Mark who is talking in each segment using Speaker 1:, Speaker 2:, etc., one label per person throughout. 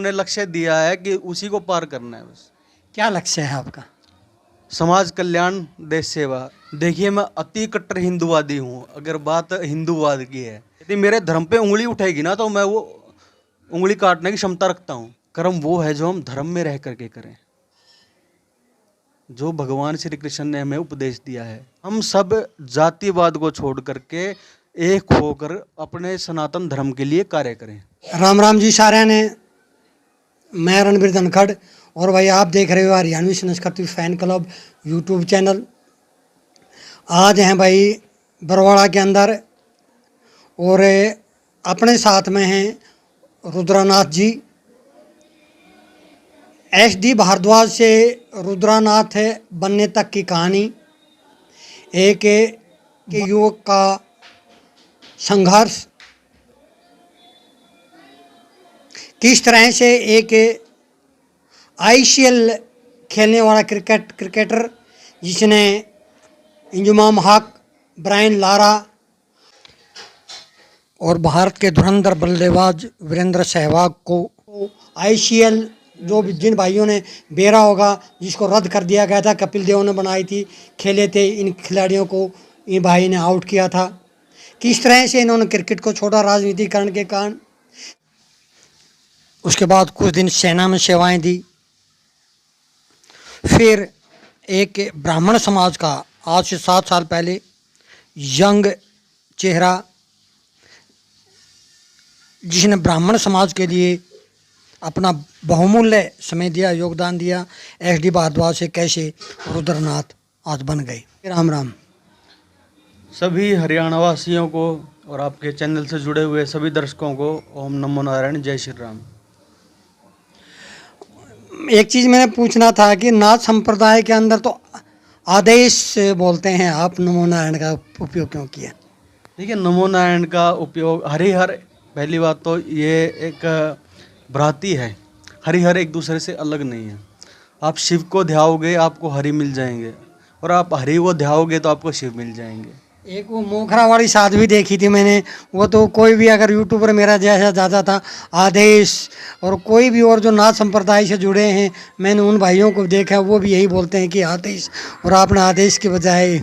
Speaker 1: ने लक्ष्य दिया है कि उसी को पार करना है बस।
Speaker 2: क्या लक्ष्य है आपका?
Speaker 1: समाज कल्याण, देश सेवा। देखिए, मैं अति कट्टर हिंदूवादी हूँ। अगर बात हिंदूवाद की है, यदि मेरे धर्म पे उंगली उठेगी ना तो मैं वो उंगली काटने की क्षमता रखता हूँ। कर्म वो है जो हम धर्म में रह करके करें, जो भगवान श्री कृष्ण ने हमें उपदेश दिया है। हम सब जातिवाद को छोड़ करके एक होकर अपने सनातन धर्म के लिए कार्य करें।
Speaker 2: राम राम जी सारे ने। मैं रणबीर धनखड़ और भाई आप देख रहे हो हरियाणवी संस्कृति फैन क्लब यूट्यूब चैनल। आज हैं भाई बरवाड़ा के अंदर और अपने साथ में हैं रुद्रनाथ जी। SD भारद्वाज से रुद्रनाथ बनने तक की कहानी, एक युवक का संघर्ष, किस तरह से एक ICL खेलने वाला क्रिकेटर जिसने इंजमाम हक, ब्रायन लारा और भारत के धुरंधर बल्लेबाज वीरेंद्र सहवाग को ICL जो जिन भाइयों ने बेरा होगा, जिसको रद्द कर दिया गया था, कपिल देव ने बनाई थी, खेले थे, इन खिलाड़ियों को इन भाई ने आउट किया था। किस तरह से इन्होंने क्रिकेट को छोड़ा राजनीतिकरण के कारण। उसके बाद कुछ दिन सेना में सेवाएं दी। फिर एक ब्राह्मण समाज का आज से 7 साल पहले यंग चेहरा, जिसने ब्राह्मण समाज के लिए अपना बहुमूल्य समय दिया, योगदान दिया, SD भारद्वाज से कैसे रुद्रनाथ आज बन गए। राम राम
Speaker 1: सभी हरियाणा वासियों को और आपके चैनल से जुड़े हुए सभी दर्शकों को ओम नमो नारायण, जय श्री राम।
Speaker 2: एक चीज़ मैंने पूछना था कि नाथ संप्रदाय के अंदर तो आदेश बोलते हैं, आप नमो नारायण का उपयोग क्यों किया?
Speaker 1: देखिए, नमो नारायण का उपयोग हरिहर, पहली बात तो ये एक भ्रांति है। हरिहर एक दूसरे से अलग नहीं है। आप शिव को ध्याओगे आपको हरि मिल जाएंगे, और आप हरि को ध्याओगे तो आपको शिव मिल जाएंगे।
Speaker 2: एक वो मोखरा वाली साध्वी देखी थी मैंने, वो तो कोई भी अगर यूट्यूबर मेरा जैसा जाता था आदेश, और कोई भी और जो नाथ संप्रदाय से जुड़े हैं, मैंने उन भाइयों को देखा, वो भी यही बोलते हैं कि आदेश, और आपने आदेश के बजाय।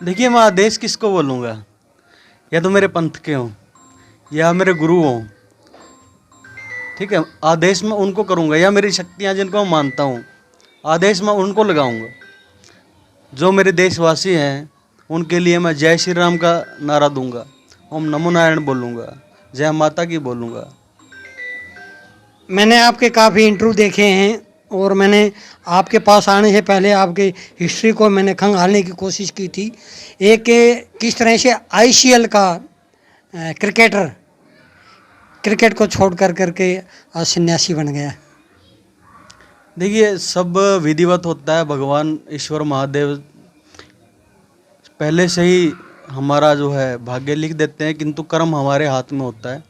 Speaker 1: देखिए, मैं आदेश किसको बोलूँगा? या तो मेरे पंथ के हों या मेरे गुरु हों, ठीक है। आदेश मैं उनको करूँगा, या मेरी शक्तियाँ जिनको मैं मानता हूँ, आदेश मैं उनको लगाऊँगा। जो मेरे देशवासी हैं उनके लिए मैं जय श्री राम का नारा दूंगा, ओम नमो नारायण बोलूँगा, जय माता की बोलूँगा।
Speaker 2: मैंने आपके काफ़ी इंटरव्यू देखे हैं और मैंने आपके पास आने से पहले आपकी हिस्ट्री को मैंने खंगालने की कोशिश की थी। एक किस तरह से ICL का क्रिकेटर क्रिकेट को छोड़ करके सन्यासी बन गया।
Speaker 1: देखिए, सब विधिवत होता है। भगवान ईश्वर महादेव पहले से ही हमारा जो है भाग्य लिख देते हैं, किंतु कर्म हमारे हाथ में होता है।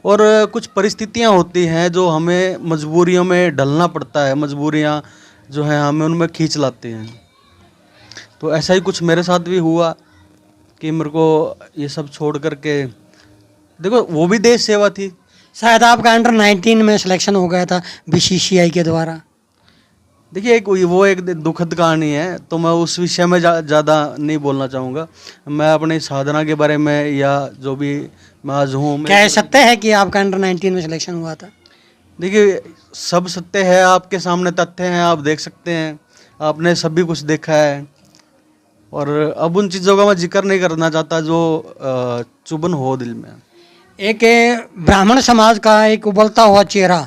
Speaker 1: और कुछ परिस्थितियां होती हैं जो हमें मजबूरियों में ढलना पड़ता है, मजबूरियां जो हैं हमें उनमें खींच लाती हैं। तो ऐसा ही कुछ मेरे साथ भी हुआ कि मेरे को ये सब छोड़ करके, देखो वो भी देश सेवा थी।
Speaker 2: शायद आपका अंडर 19 में सिलेक्शन हो गया था BCCI के द्वारा।
Speaker 1: देखिए, वो एक दुखद कहानी है, तो मैं उस विषय में ज़्यादा नहीं बोलना चाहूँगा। मैं अपनी साधना के बारे में या जो भी मैं आज हूँ।
Speaker 2: क्या है सत्य है कि आपका अंडर 19 में सिलेक्शन हुआ था?
Speaker 1: देखिए, सब सत्य है, आपके सामने तथ्य हैं, आप देख सकते हैं, आपने सभी कुछ देखा है। और अब उन चीज़ों का मैं जिक्र नहीं करना चाहता जो चुभन हो दिल में।
Speaker 2: एक ब्राह्मण समाज का एक उबलता हुआ चेहरा,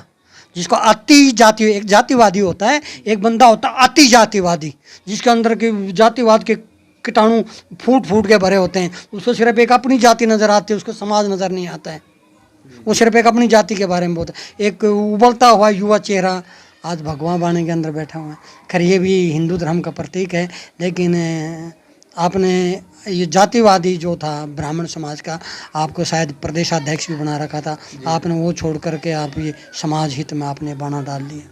Speaker 2: जिसको अति जाति, एक जातिवादी होता है, एक बंदा होता है अति जातिवादी, जिसके अंदर के जातिवाद के कीटाणु फूट फूट के भरे होते हैं। उसको सिर्फ एक अपनी जाति नज़र आती है, उसको समाज नज़र नहीं आता है। वो सिर्फ एक अपनी जाति के बारे में बोलता है। एक उबलता हुआ युवा चेहरा आज भगवान बाणे के अंदर बैठा हुआ है। खैर ये भी हिंदू धर्म का प्रतीक है, लेकिन आपने ये जातिवादी जो था ब्राह्मण समाज का, आपको शायद प्रदेशाध्यक्ष भी बना रखा था, आपने वो छोड़ करके आप ये समाज हित में आपने बाना डाल दिया।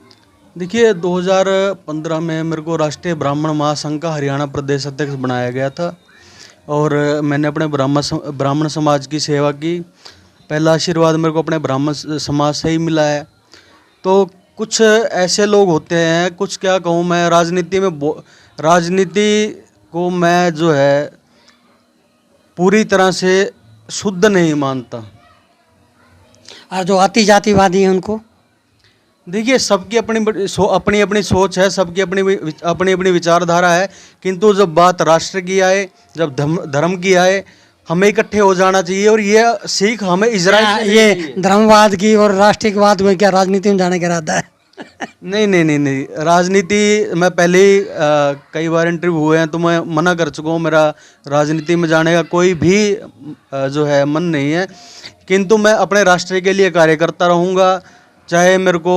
Speaker 1: देखिए, 2015 में मेरे को राष्ट्रीय ब्राह्मण महासंघ का हरियाणा प्रदेश अध्यक्ष बनाया गया था, और मैंने अपने ब्राह्मण समाज की सेवा की। पहला आशीर्वाद मेरे को अपने ब्राह्मण समाज से ही मिला है। तो कुछ ऐसे लोग होते हैं, कुछ क्या कहूँ मैं, राजनीति को मैं जो है पूरी तरह से शुद्ध नहीं मानता।
Speaker 2: और जो अति जातिवादी हैं उनको?
Speaker 1: देखिए, सबकी अपनी अपनी सोच है, सबकी अपनी अपनी विचारधारा है, किंतु जब बात राष्ट्र की आए, जब धर्म की आए, हमें इकट्ठे हो जाना चाहिए। और ये सीख हमें इजराइल से
Speaker 2: ये
Speaker 1: मिली है।
Speaker 2: धर्मवाद की और राष्ट्रीयवाद में क्या राजनीति में जाने का इरादा है?
Speaker 1: नहीं नहीं नहीं नहीं, राजनीति मैं पहले ही कई बार इंटरव्यू हुए हैं तो मैं मना कर चुका हूँ, मेरा राजनीति में जाने का कोई भी जो है मन नहीं है, किंतु मैं अपने राष्ट्र के लिए कार्य करता रहूँगा, चाहे मेरे को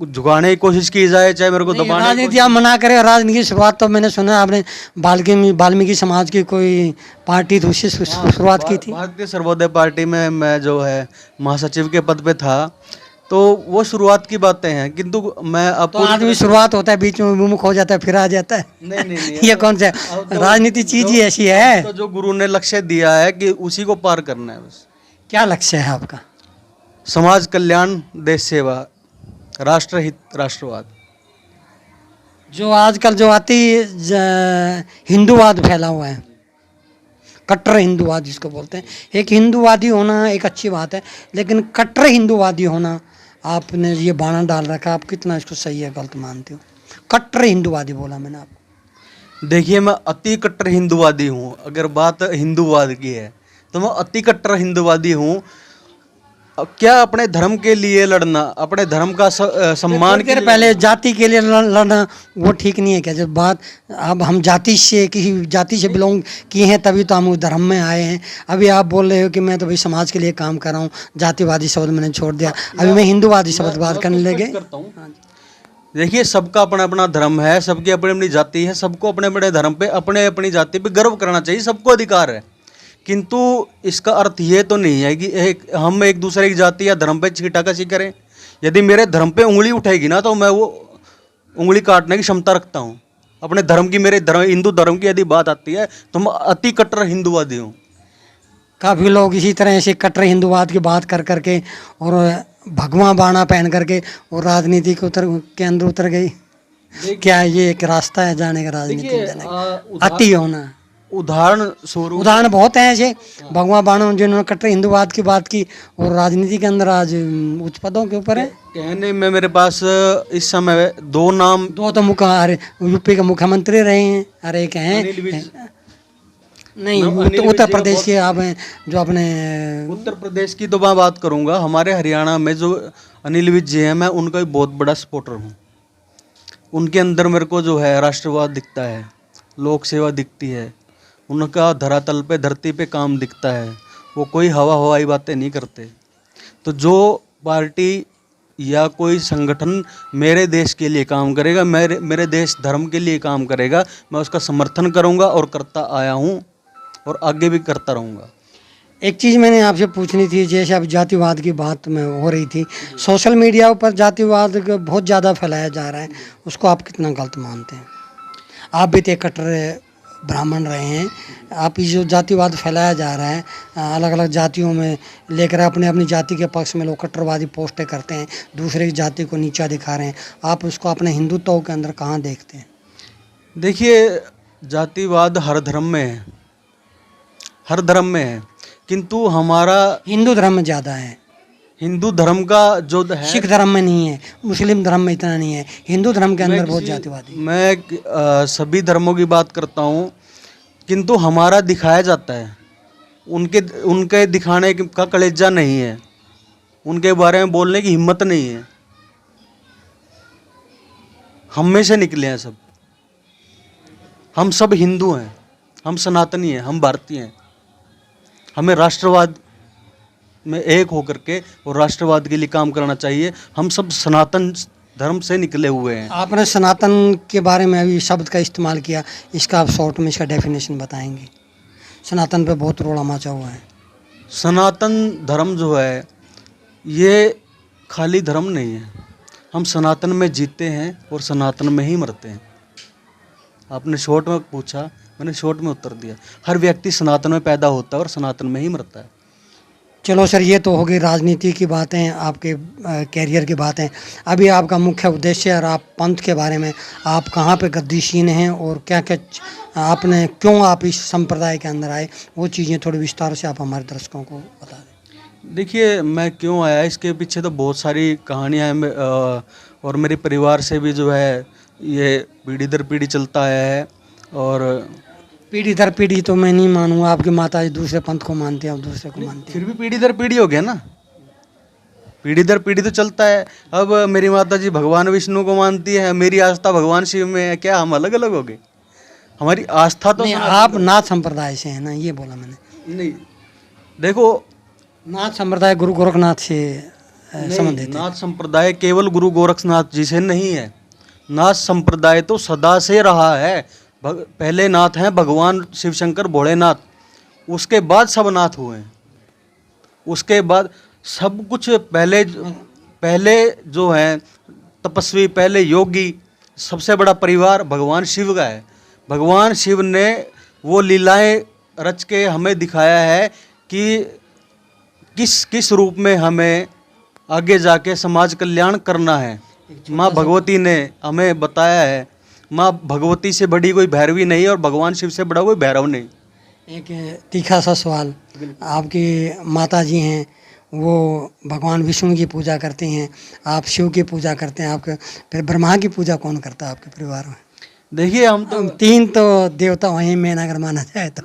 Speaker 1: झुकाने की कोशिश की जाए, चाहे मेरे को
Speaker 2: नहीं,
Speaker 1: दबाने की
Speaker 2: राजनीति आप मना करें। राजनीति की शुरुआत तो मैंने सुना है आपने वाल्मीकि समाज की कोई पार्टी थी, उससे शुरुआत की थी।
Speaker 1: भारतीय सर्वोदय पार्टी में मैं जो है महासचिव के पद पे था, तो वो शुरुआत की बातें हैं, किंतु मैं अब
Speaker 2: तो आदमी शुरुआत होता है, बीच में विमुख हो जाता है, फिर आ जाता है।
Speaker 1: नहीं नहीं नहीं,
Speaker 2: ये कौन सा राजनीति चीज ही ऐसी है?
Speaker 1: तो जो गुरु ने लक्ष्य दिया है कि उसी को पार करना है बस।
Speaker 2: क्या लक्ष्य है आपका?
Speaker 1: समाज कल्याण, देश सेवा, राष्ट्रहित, राष्ट्रवाद।
Speaker 2: जो आजकल जो हिंदूवाद फैला हुआ है, कट्टर हिंदूवाद जिसको बोलते हैं, एक हिंदूवादी होना एक अच्छी बात है, लेकिन कट्टर हिंदूवादी होना आपने ये बाना डाल रखा, आप कितना इसको सही है गलत मानते हो? कट्टर हिंदूवादी बोला मैंने आपको।
Speaker 1: देखिए, मैं अति कट्टर हिंदूवादी हूँ। अगर बात हिंदूवाद की है तो मैं अति कट्टर हिंदूवादी हूँ। क्या अपने धर्म के लिए लड़ना, अपने धर्म का सम्मान के लिए
Speaker 2: पहले जाति के लिए लड़ना वो ठीक नहीं है क्या? जब बात अब हम किसी जाति से बिलोंग किए हैं तभी तो हम उस धर्म में आए हैं। अभी आप बोल रहे हो कि मैं तो भाई समाज के लिए काम कर रहा हूँ, जातिवादी शब्द मैंने छोड़ दिया, अभी मैं हिंदूवादी शब्द बात करने लगे।
Speaker 1: देखिए, सबका अपना अपना धर्म है, सबकी अपनी अपनी जाति है, सबको अपने अपने धर्म पे, अपने अपनी जाति पे गर्व करना चाहिए, सबको अधिकार है। किंतु इसका अर्थ ये तो नहीं है कि हम एक दूसरे की जाति या धर्म पे छींटाकशी करें। यदि मेरे धर्म पे उंगली उठेगी ना तो मैं वो उंगली काटने की क्षमता रखता हूँ। अपने धर्म की, मेरे धर्म हिंदू धर्म की यदि बात आती है तो मैं अति कट्टर हिंदूवादी हूँ।
Speaker 2: काफ़ी लोग इसी तरह ऐसे कट्टर हिंदूवाद की बात कर करके और भगवा बाणा पहन करके और राजनीति के अंदर उतर गई। क्या ये एक रास्ता है जाने का राजनीति में जाने का? अति होना। उदाहरण बहुत हैं ऐसे भगवा बाणों जिन्होंने कट्टर हिंदूवाद की बात की और राजनीति के अंदर आज उच्च पदों के ऊपर है।
Speaker 1: कहने में मेरे पास इस समय दो
Speaker 2: तो यूपी के मुख्यमंत्री रहे हैं, अरे एक हैं नहीं उत्तर प्रदेश के आप हैं जो अपने
Speaker 1: उत्तर प्रदेश की तो मैं बात करूंगा। हमारे हरियाणा में जो अनिल विज जी हैं, मैं उनका भी बहुत बड़ा सपोर्टर हूँ। उनके अंदर मेरे को जो है राष्ट्रवाद दिखता है, लोक सेवा दिखती है, उनका धरातल पे धरती पे काम दिखता है। वो कोई हवाई बातें नहीं करते। तो जो पार्टी या कोई संगठन मेरे देश के लिए काम करेगा, मेरे देश धर्म के लिए काम करेगा, मैं उसका समर्थन करूंगा और करता आया हूं और आगे भी करता रहूंगा।
Speaker 2: एक चीज़ मैंने आपसे पूछनी थी, जैसे अब जातिवाद की बात में हो रही थी, सोशल मीडिया पर जातिवाद बहुत ज़्यादा फैलाया जा रहा है, उसको आप कितना गलत मानते हैं? आप भी तो कट्टर ब्राह्मण रहे हैं, आप ये जो जातिवाद फैलाया जा रहा है अलग अलग जातियों में लेकर अपने अपनी जाति के पक्ष में लोग कट्टरवादी पोस्टें करते हैं, दूसरे की जाति को नीचा दिखा रहे हैं, आप उसको अपने हिंदुत्व के अंदर कहाँ देखते हैं?
Speaker 1: देखिए, जातिवाद हर धर्म में है, हर धर्म में है, किंतु हमारा
Speaker 2: हिंदू धर्म में ज़्यादा है।
Speaker 1: हिंदू धर्म का जो है,
Speaker 2: सिख धर्म में नहीं है, मुस्लिम धर्म में इतना नहीं है, हिंदू धर्म के अंदर बहुत जातिवादी।
Speaker 1: मैं सभी धर्मों की बात करता हूँ, किंतु हमारा दिखाया जाता है, उनके दिखाने का कलेजा नहीं है, उनके बारे में बोलने की हिम्मत नहीं है। हम में से निकले हैं सब, हम सब हिंदू हैं, हम सनातनी हैं, हम भारतीय हैं। हमें राष्ट्रवाद में एक होकर के और राष्ट्रवाद के लिए काम करना चाहिए। हम सब सनातन धर्म से निकले हुए हैं। आपने
Speaker 2: सनातन के बारे में अभी शब्द का इस्तेमाल किया, इसका आप शॉर्ट में इसका डेफिनेशन बताएंगे? सनातन पे बहुत रोड़ा मचा हुआ है।
Speaker 1: सनातन धर्म जो है ये खाली धर्म नहीं है, हम सनातन में जीते हैं और सनातन में ही मरते हैं। आपने शॉर्ट में पूछा, मैंने शॉर्ट में उत्तर दिया। हर व्यक्ति सनातन में पैदा होता है और सनातन में ही मरता है।
Speaker 2: चलो सर, ये तो हो गई राजनीति की बातें, आपके कैरियर की बातें। अभी आपका मुख्य उद्देश्य और आप पंथ के बारे में, आप कहाँ पे गद्दीशीन हैं और क्या क्या आपने, क्यों आप इस संप्रदाय के अंदर आए, वो चीज़ें थोड़ी विस्तार से आप हमारे दर्शकों को बता दें।
Speaker 1: देखिए, मैं क्यों आया इसके पीछे तो बहुत सारी कहानियाँ हैं। और मेरे परिवार से भी जो है ये पीढ़ी दर पीढ़ी चलता आया है। और
Speaker 2: पीढ़ी दर पीढ़ी तो मैं नहीं मानूंगा, आपकी माता जी दूसरे पंथ को मानते हैं, आप दूसरे को मानते हैं।
Speaker 1: फिर भी पीढ़ी दर पीढ़ी हो गया ना, पीढ़ी दर पीढ़ी तो चलता है। अब मेरी माता जी भगवान विष्णु को मानती है, मेरी आस्था भगवान शिव में है। क्या हम अलग अलग हो गए? हमारी आस्था तो
Speaker 2: नहीं, आप नाथ संप्रदाय से हैं ना, ये बोला मैंने।
Speaker 1: नहीं, देखो,
Speaker 2: नाथ संप्रदाय गुरु गोरखनाथ से संबंधित है।
Speaker 1: नाथ संप्रदाय केवल गुरु गोरखनाथ जी से नहीं है। नाथ संप्रदाय तो सदा से रहा है। पहले नाथ हैं भगवान शिव शंकर भोलेनाथ, उसके बाद सब नाथ हुए हैं। उसके बाद सब कुछ पहले जो है तपस्वी, पहले योगी, सबसे बड़ा परिवार भगवान शिव का है। भगवान शिव ने वो लीलाएं रच के हमें दिखाया है कि किस किस रूप में हमें आगे जाके समाज कल्याण करना है। माँ भगवती ने हमें बताया है। माँ भगवती से बड़ी कोई भैरवी नहीं और भगवान शिव से बड़ा कोई भैरव नहीं।
Speaker 2: एक तीखा सा सवाल, आपकी माता जी हैं, वो भगवान विष्णु की पूजा करती हैं, आप शिव की पूजा करते हैं, आपके फिर ब्रह्मा की पूजा कौन करता है आपके परिवार में?
Speaker 1: देखिए, हम तो
Speaker 2: तीन तो देवता वहीं में अगर माना जाए तो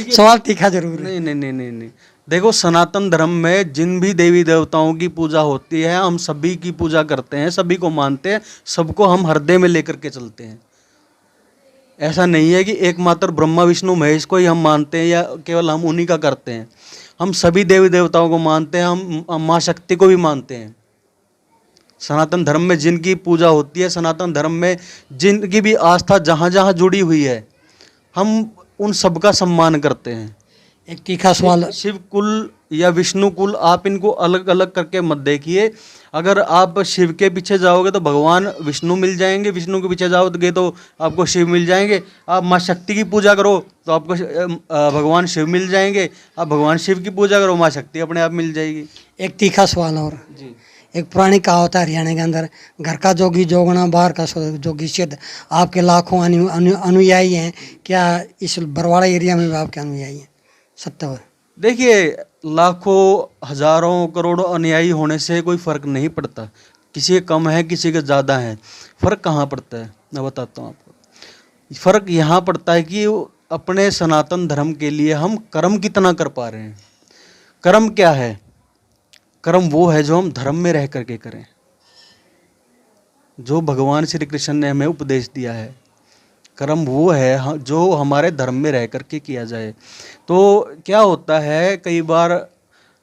Speaker 2: सवाल तीखा जरूर है।
Speaker 1: नहीं नहीं नहीं नहीं नहीं, देखो, सनातन धर्म में जिन भी देवी देवताओं की पूजा होती है, हम सभी की पूजा करते हैं, सभी को मानते हैं, सबको हम हृदय में लेकर के चलते हैं। ऐसा नहीं है कि एकमात्र ब्रह्मा विष्णु महेश को ही हम मानते हैं या केवल हम उन्हीं का करते हैं। हम सभी देवी देवताओं को मानते हैं, हम माँ शक्ति को भी मानते हैं। सनातन धर्म में जिनकी पूजा होती है, सनातन धर्म में जिनकी भी आस्था जहाँ जहाँ जुड़ी हुई है, हम उन सबका सम्मान करते हैं।
Speaker 2: एक तीखा सवाल,
Speaker 1: शिव कुल या विष्णु कुल, आप इनको अलग अलग करके मत देखिए। अगर आप शिव के पीछे जाओगे तो भगवान विष्णु मिल जाएंगे, विष्णु के पीछे जाओगे तो आपको शिव मिल जाएंगे। आप माँ शक्ति की पूजा करो तो आपको भगवान शिव मिल जाएंगे। आप भगवान शिव की पूजा करो, माँ शक्ति अपने आप मिल जाएगी।
Speaker 2: एक तीखा सवाल और
Speaker 1: जी,
Speaker 2: एक पुरानी कहावत है हरियाणा के अंदर, घर का जोगी जोगना बाहर का जोगी सिद्ध। आपके लाखों अनुयायी हैं, क्या इस बरवाड़ा एरिया में भी आपके अनुयायी हैं? सत्य है।
Speaker 1: देखिए, लाखों हजारों करोड़ों अनुयायी होने से कोई फर्क नहीं पड़ता। किसी के कम है, किसी के ज़्यादा है। फर्क कहाँ पड़ता है, मैं बताता हूँ आपको। फर्क यहाँ पड़ता है कि अपने सनातन धर्म के लिए हम कर्म कितना कर पा रहे हैं। कर्म क्या है? कर्म वो है जो हम धर्म में रह करके करें, जो भगवान श्री कृष्ण ने हमें उपदेश दिया है। कर्म वो है जो हमारे धर्म में रह करके किया जाए। तो क्या होता है, कई बार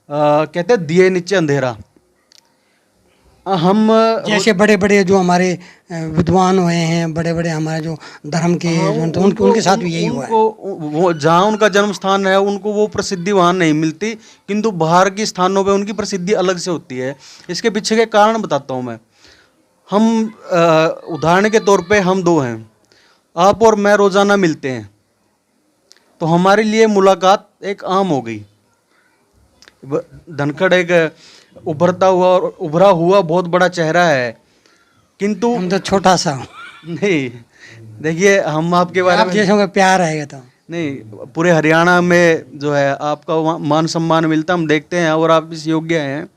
Speaker 1: कहते हैं दिए नीचे अंधेरा। हम
Speaker 2: जैसे बड़े बड़े जो हमारे विद्वान हुए हैं, बड़े बड़े हमारे जो धर्म के तो उनके साथ भी यही हुआ है।
Speaker 1: वो जहाँ उनका जन्म स्थान है, उनको वो प्रसिद्धि वहाँ नहीं मिलती, किंतु बाहर के स्थानों पे उनकी प्रसिद्धि अलग से होती है। इसके पीछे के कारण बताता हूँ मैं। हम उदाहरण के तौर पे हम दो हैं, आप और मैं रोज़ाना मिलते हैं, तो हमारे लिए मुलाकात एक आम हो गई। धनखड़ एक उभरता हुआ और उभरा हुआ बहुत बड़ा चेहरा है, किंतु
Speaker 2: हम तो छोटा सा हूँ।
Speaker 1: नहीं, देखिए, हम आपके बारे
Speaker 2: आप
Speaker 1: में
Speaker 2: जैसों का प्यार आएगा तो
Speaker 1: नहीं, पूरे हरियाणा में जो है आपका मान सम्मान मिलता, हम देखते हैं, और आप इस योग्य हैं।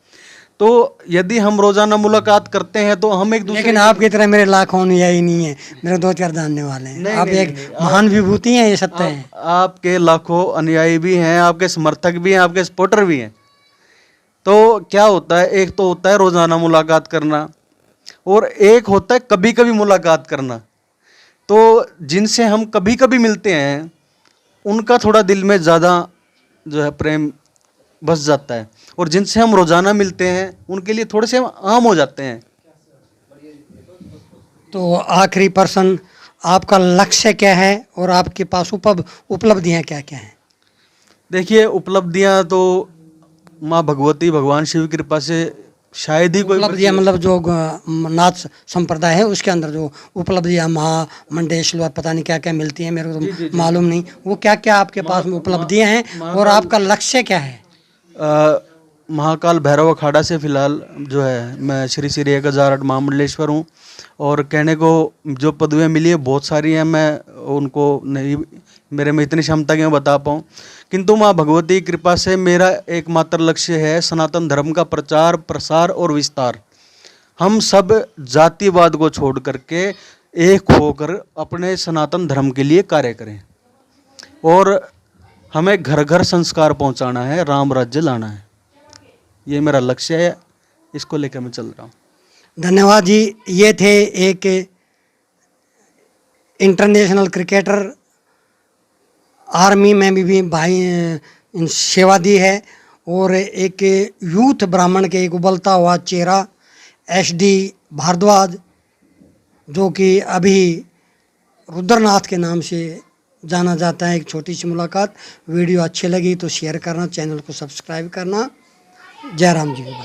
Speaker 1: तो यदि हम रोजाना मुलाकात करते हैं तो हम एक दूसरे,
Speaker 2: लेकिन आपकी तरह मेरे लाखों अनुयायी नहीं है, मेरे 2-4 जानने वाले हैं।
Speaker 1: नहीं,
Speaker 2: आप
Speaker 1: नहीं,
Speaker 2: एक
Speaker 1: नहीं,
Speaker 2: महान विभूति हैं, ये सत्य है।
Speaker 1: आपके लाखों अनुयायी भी हैं, आपके समर्थक भी हैं, आपके सपोर्टर भी हैं। तो क्या होता है, एक तो होता है रोजाना मुलाकात करना, और एक होता है कभी कभी मुलाकात करना। तो जिनसे हम कभी कभी मिलते हैं, उनका थोड़ा दिल में ज़्यादा जो है प्रेम बस जाता है, और जिनसे हम रोजाना मिलते हैं उनके लिए थोड़े से हम आम हो जाते हैं।
Speaker 2: तो आखिरी प्रश्न, आपका लक्ष्य क्या है और आपके पास उपलब्धियां क्या क्या हैं?
Speaker 1: देखिए, उपलब्धियां तो माँ भगवती भगवान शिव की कृपा से शायद ही कोई
Speaker 2: उपलब्धियां मतलब जो नाथ संप्रदाय है उसके अंदर जो उपलब्धियां महामंडेश्वर पता नहीं क्या क्या मिलती हैं, मेरे को तो मालूम नहीं, वो क्या क्या आपके पास में उपलब्धियां हैं और आपका लक्ष्य क्या है?
Speaker 1: महाकाल भैरव अखाड़ा से फिलहाल जो है मैं श्री श्री 1008 महामंडलेश्वर हूँ। और कहने को जो पदवियाँ मिली है बहुत सारी हैं, मैं उनको नहीं, मेरे में इतनी क्षमता कि मैं बता पाऊँ, किंतु माँ भगवती की कृपा से मेरा एकमात्र लक्ष्य है सनातन धर्म का प्रचार प्रसार और विस्तार। हम सब जातिवाद को छोड़ करके एक होकर अपने सनातन धर्म के लिए कार्य करें और हमें घर घर संस्कार पहुंचाना है, राम राज्य लाना है। ये मेरा लक्ष्य है, इसको लेकर मैं चल रहा हूँ।
Speaker 2: धन्यवाद जी। ये थे एक इंटरनेशनल क्रिकेटर, आर्मी में भी भाई सेवा दी है, और एक यूथ ब्राह्मण के एक उबलता हुआ चेहरा SD भारद्वाज, जो कि अभी रुद्रनाथ के नाम से जाना जाता है। एक छोटी सी मुलाकात। वीडियो अच्छी लगी तो शेयर करना, चैनल को सब्सक्राइब करना। जय राम जी की।